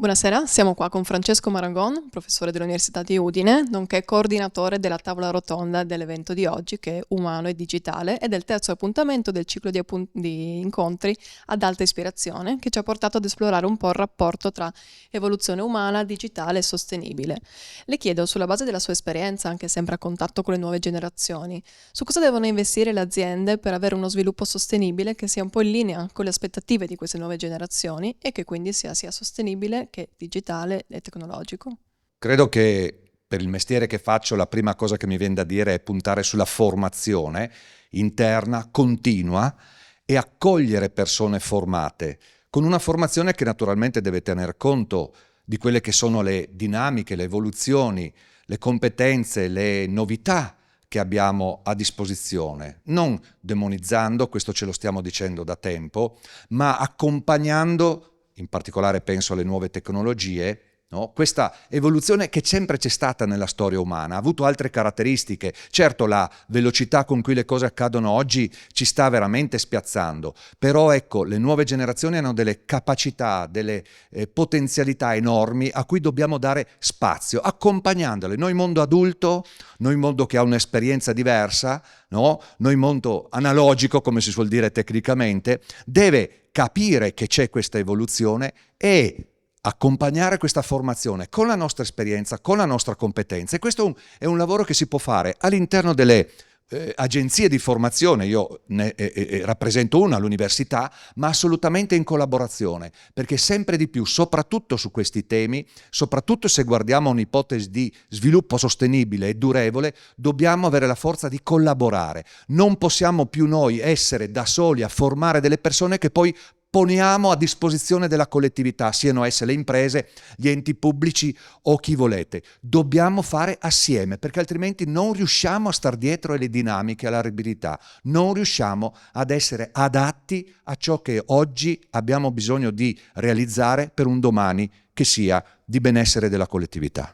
Buonasera, siamo qua con Francesco Maragon, professore dell'Università di Udine, nonché coordinatore della tavola rotonda dell'evento di oggi che è Umano e Digitale ed è il terzo appuntamento del ciclo di incontri ad alta ispirazione che ci ha portato ad esplorare un po' il rapporto tra evoluzione umana, digitale e sostenibile. Le chiedo, sulla base della sua esperienza, anche sempre a contatto con le nuove generazioni, su cosa devono investire le aziende per avere uno sviluppo sostenibile che sia un po' in linea con le aspettative di queste nuove generazioni e che quindi sia sostenibile che digitale e tecnologico. Credo che per il mestiere che faccio la prima cosa che mi viene da dire è puntare sulla formazione interna, continua e accogliere persone formate, con una formazione che naturalmente deve tener conto di quelle che sono le dinamiche, le evoluzioni, le competenze, le novità che abbiamo a disposizione, non demonizzando, questo ce lo stiamo dicendo da tempo, ma accompagnando, in particolare penso alle nuove tecnologie, no? Questa evoluzione che sempre c'è stata nella storia umana, ha avuto altre caratteristiche. Certo, la velocità con cui le cose accadono oggi ci sta veramente spiazzando, però ecco, le nuove generazioni hanno delle capacità, delle potenzialità enormi a cui dobbiamo dare spazio, accompagnandole. Noi mondo adulto, noi mondo che ha un'esperienza diversa, no? Noi mondo analogico, come si suol dire tecnicamente, deve capire che c'è questa evoluzione e accompagnare questa formazione con la nostra esperienza, con la nostra competenza. E questo è un lavoro che si può fare all'interno delle agenzie di formazione. Io ne rappresento una all'università, ma assolutamente in collaborazione, perché sempre di più, soprattutto su questi temi, soprattutto se guardiamo un'ipotesi di sviluppo sostenibile e durevole, dobbiamo avere la forza di collaborare. Non possiamo più noi essere da soli a formare delle persone che poi poniamo a disposizione della collettività, siano esse le imprese, gli enti pubblici o chi volete. Dobbiamo fare assieme, perché altrimenti non riusciamo a star dietro alle dinamiche, alla rapidità, non riusciamo ad essere adatti a ciò che oggi abbiamo bisogno di realizzare per un domani che sia di benessere della collettività.